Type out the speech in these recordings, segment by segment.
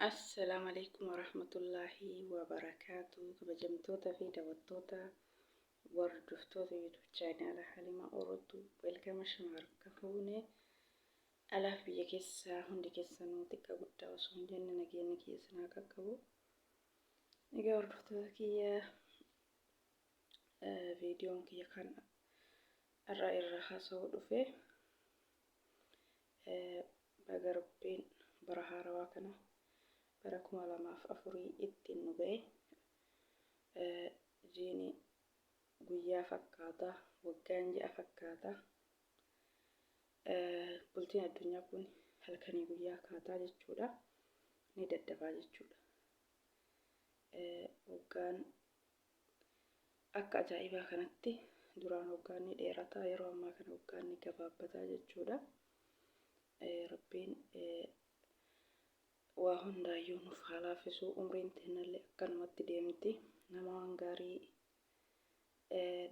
Assalaamu alaykum warahmatullaahi wabarakaatu. Kabajamtoota fi daawwattoota hordoftoota YouTube chaanala Halimaa Orotuu welkama shamarran fuune alaaf biyya keessaa hundi keessanuu xiqqaa guddaa osoo hin jenne nageenya keessanaa qaqqabu. Egaa hordoftoota kiyya viidiyoon kiyya kan irra haasa'uu dhufe baga Rabbiin bara haarawaa kana bara 2004 ittiin nu ga'e jiini guyyaa fakkaata waggaan ji'a fakkaata bultiin addunyaa kun halkanii guyyaa kaataa jechuudha ni daddabaa jechuudha. Waggaan akka ajaa'ibaa kanatti duraan waggaan ni dheerataa yeroo ammaa kana waggaan ni gabaabbataa jechuudha. Rabbiin waa hundaayyuu nuuf haa laaffisu umriin teenyallee akkanumatti deemti nama waan gaarii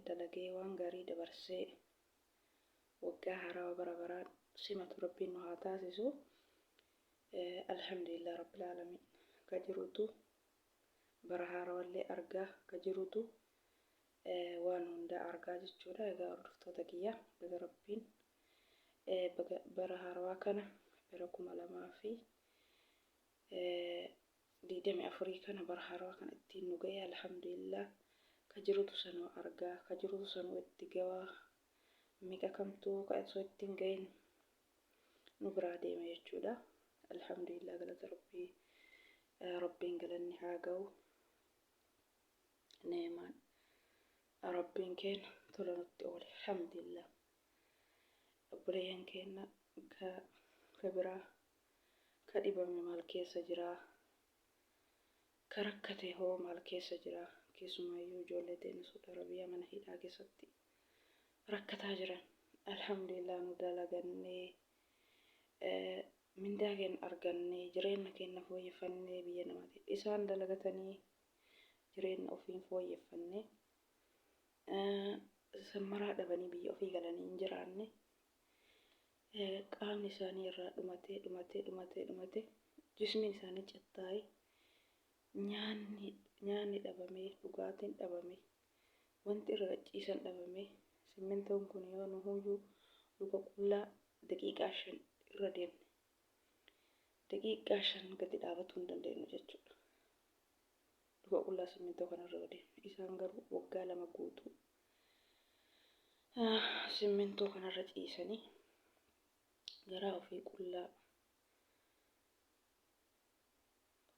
dalagee waan gaarii dabarsee waggaa haarawaa bara baraan simatu Rabbiin nu haa taasisu. Alhamdulillah rabbil aalamiin ka jirutu bara haarawallee argaa ka jirutu waan hundaa argaa jechuudha. Egaa hordoftoota kiyya baga Rabbiin bara haarawaa kana bara 2024 kana bara haarawaa kana ittiin nu ga'e alhamdulillah ka jirutu sanuu argaa ka jirutu sanuu itti gawaa miqa kamtuu ka osoo ittiin ga'in nu biraa deema jechuudha. Alhamdulillah galata Rabbii Rabbiin galanni haa ga'u neemaan Rabbiin keenya tola nutti oole alhamdulillah. Obboleeyyan keenya ka biraa ka dhibame maal keessa jira ka rakkate hoo maal keessa jira keessumayyuu ijoollee teenya Saudi Arabiyaa mana hidhaa keessatti rakkataa jiran alhamdulillah nu dalagannee mindaa keenya argannee jireenya keenya fooyyeffannee biyya namaatti isaan dalagatanii jireenya ofii fooyyeffannee sammaraa dhabanii biyya ofii galanii hin jiraanne qaamni isaanii irraa dhumatee jismiin isaanii cattaa'ee nyaanni dhabamee dhugaatiin dhabamee wanti irra ciisan dhabamee simmintoon kun yoo nu huyyuu luka qullaa daqiiqaa 5 irra deemne daqiiqaa 5 gadi dhaabatuu hin dandeenyu jechuudha. Luka qullaa simmintoo kanarra deemne isaan garuu waggaa 2 guutuu simmintoo kanarra ciisanii garaa ofii qullaa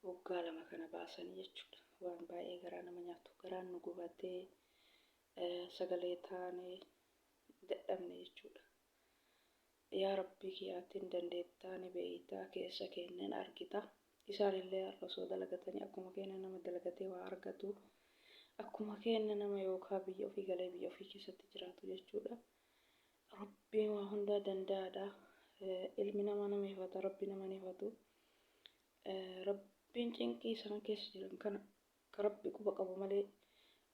waggaa 2 kana baasanii jechuudha. Waan baay'ee garaa nama nyaatu garaan nu gubatee sagalee taanee dadhabne jechuudha. Yaa Rabbii kiyyaatiin dandeettaa ni beeytaa keessa kenneen argita. Isaanillee osoo dalagatanii akkuma keenya nama dalagatee waa argatu akkuma keenya nama yookaan biyya ofii galee biyya ofii keessatti jiraatu jechuudha. Rabbiin waa hundaa danda'aadha. Ilmi namaa nama hifata Rabbi nama ni hifatu. Rabbiin cinqii isaan keessa jiran kana ka Rabbi quba qabu malee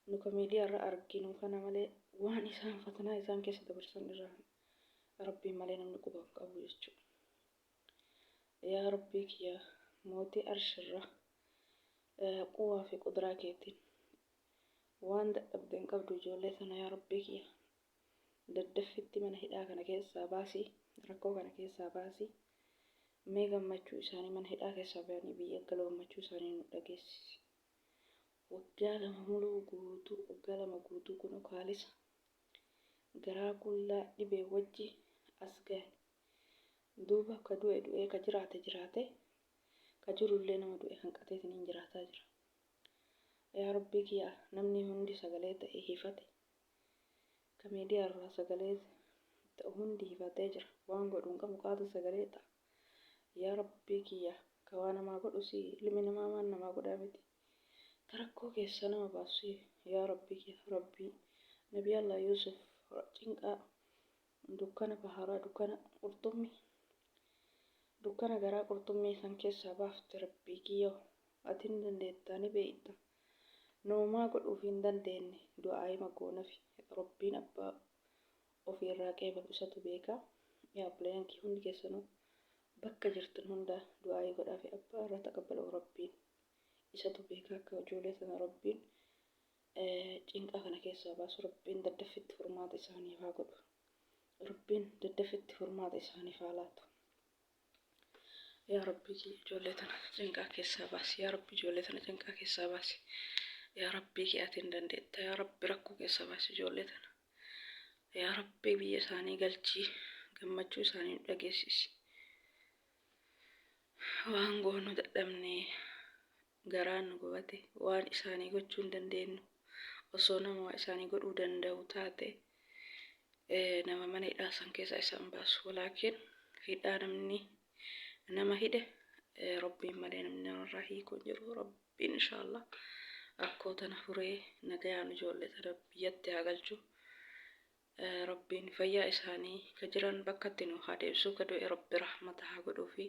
nu ka miidiyaa irra arginu kana malee waan isaan fatanaa isaan keessa dabarsan irraa Rabbiin malee namni quba qabu jechuudha. Yaa Rabbii kiyya mootii arshirra quwaa fi quduraa keetiin waan dadhabdeen qabdu ijoollee sana yaa Rabbii kiyya daddaffitti mana hidhaa kana keessaa baasii rakkoo kana keessaa baasii mee gammachuu isaanii mana hidhaa keessaa bahanii biyya galoommachuu isaanii nu dhageessisi. Waggaa 2 guutuu kun ukaalisa garaa qullaa dhibee wajji as gahe duuba ka du'e ka jiraate ka jirullee nama du'e hanqateetiin hin jiraataa jira. Yaa Rabbii kiyya namni hundi sagalee ta'e hifate ka miidiyaa irraa sagalee ta'u hundi hifatee jira waan godhuun qabu qaata sagalee ta'a. Yaa Rabbii kiyya ka waa namaa godhu si ilmi namaa waan namaa godhaa miti ka rakkoo keessa nama baasu yaa Rabbii kiyya Rabbii Nabii Allah Yusuf cinqaa dukkana baharaa dukkana garaa qurxummii san keessaa baafte Rabbii kiyya ati hin dandeettaa ni beeyta noomaa godhuuf hin dandeenye du'aa'ii magoonafi Rabbiin abbaa ofii irraa qeebalu isatu beeka. Yaa obboleeyyan kiyya hundi keessanuu bakka jirtan hunda du'aa godhaa fi abbaa irraa taqabbalu rabbiin isatu beeka akka ijoollee sana rabbiin cinqaa kana keessaa baasu rabbiin daddafitti furmaata isaanii haa godhu. Rabbiin daddafitti furmaata isaanii haa laatu. Yaa Rabbi ijoollee tana cinqaa keessaa baasi. Yaa Rabbi ijoollee tana cinqaa keessaa baasi. Yaa Rabbi ati hin dandeetta. Yaa Rabbi rakkoo keessaa baasi ijoollee tana. Yaa Rabbi biyya isaanii galchii gammachuu isaanii dhageessisi. Waan goonu dadhabnee garaan nu gubate waan isaanii gochuu hin dandeenyu osoo nama waa isaanii godhuu danda'u taate nama mana hidhaa san keessaa isaan baasu. Walaakin hidhaa namni nama hidhe rabbiin malee namni namarraa hiikuu hin jiru. Rabbiin inshaallah rakkoo tana furee nagayaan ijoollee tana biyyatti haa galchu. Rabbiin fayyaa isaanii ka jiran bakkatti nu haa deebisu. Ka du'e rabbi rahmata haa godhuu fi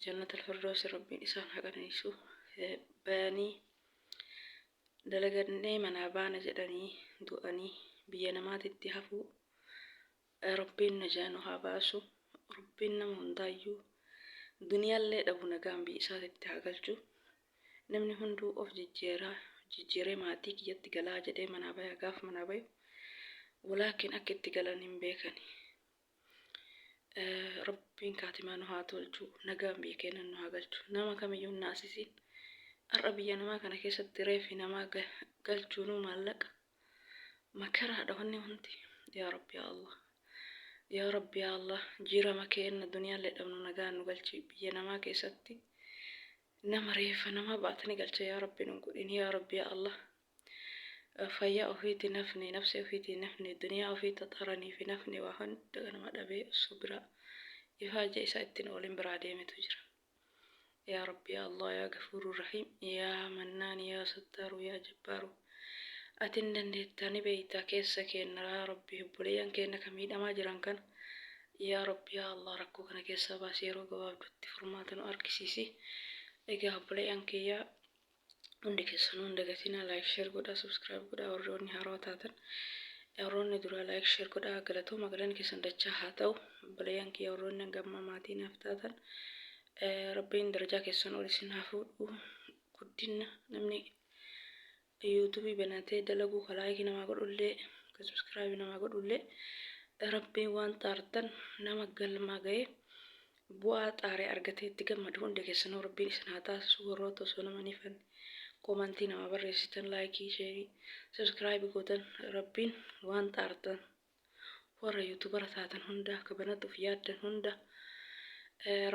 jannata al-firdawsi rabbiin isaan haa qananiisu. Bayanii dalagannee manaa baana jedhanii du'anii biyya namaatitti hafuu rabbiin najaa nu haa baasu. Rabbiin nama hundaayyuu duniyaallee dhabu nagaan biyya isaatitti haa galchu. Namni hunduu of jijjiiree maatii kiyyatti galaa jedhee manaa baya gaafa manaa bayu walaakin akka itti galan hin beekani. Rabbiin kaatimaa nu haa tolchu. Nagaan biyya keenya nu haa galchu. Nama kamiyyuu hin naasisiin. Har'a biyya namaa kana keessatti reefi namaa galchuunuu maallaqa makaraadha wanni hundi. Yaa Rabbi yaa Allah. Yaa Rabbi yaa Allah jirama keenya duniyaallee dhabnu nagaan nu galchi. Biyya namaa keessatti nama reefa nama baatanii galcha yaa Rabbi nu godhin. Yaa Rabbi yaa Allah. Fayyaa ofiitti nafni nafsi ofiitti nafni duniyaa ofiitti xaranii fi nafni waa hunda nama dhabee osoo biraa ifaaja isaa ittiin oolin biraa deemetu jira. Yaa Rabbi yaa Allah yaa Gafuuruu Rahiim yaa Mannaan yaa Sattaaru yaa Jabbaaru ati hin dandeettani beeytaa keessa keenya yaa Rabbi obboleeyyan keenya kan miidhamaa jiran kana yaa Rabbi yaa Allah rakkoo kana keessaa baasii yeroo gabaabduutti furmaata nu argisiisi. Egaa obboleeyyan kiyyaa hundi keessanuu hin dagatinaa like share godhaa subscribe godhaa warroonni haaraa taatan warroonni duraa like share godhaa galatooma galan keessan dachaa haa ta'u. Obboleeyyan kiyyaa warroonni hangamma maatii naaf taatan rabbiin darajaa keessan ol isin haa fuudhu. Guddina namni yuutuubii banatee dalaguu ka laayikii namaa godhullee ka subscribe namaa godhullee rabbiin waan xaartan nama galmaa ga'ee bu'aa xaaree argatee itti gammadu hundi keessanuu rabbiin isin haa taasisu. Warroota osoo nama nifan komantii nama barreessitan laayikii sheerii subscribe gootan rabbiin waan xaartan warra yuutuubara taatan hunda ka banatuuf yaaddan hunda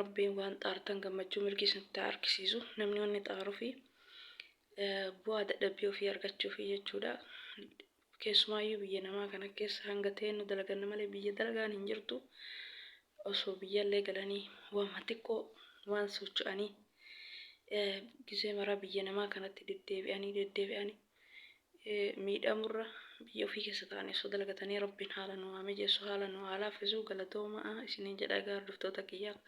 rabbiin waan xaartan gammachuu milkii isinitti argisiisu. Namni wanni xaaruu fi bu'aa dadhabbii ofii argachuuf jechuudha. Keessumaayyuu biyya namaa kana keessa hanga ta'e nu dalaganna malee biyya dalagaan hin jirtu. Osoo biyyallee galanii waan xiqqoo waan socho'anii gisee maraa biyya namaa kanatti deddeebi'anii miidhamurra biyya ofii keessa ta'anii osoo dalagatanii rabbiin haala nu haa mijeessu haala nu haa laaffisu. Galatoomaa isiniin jedhaa gaarduftoota kiyyaa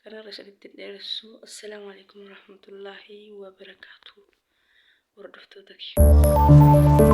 kanarra isinitti dheeressu. Assalaamu alaikum warahmatullaahi wabarakaatuh. Hordoftoota kiyya.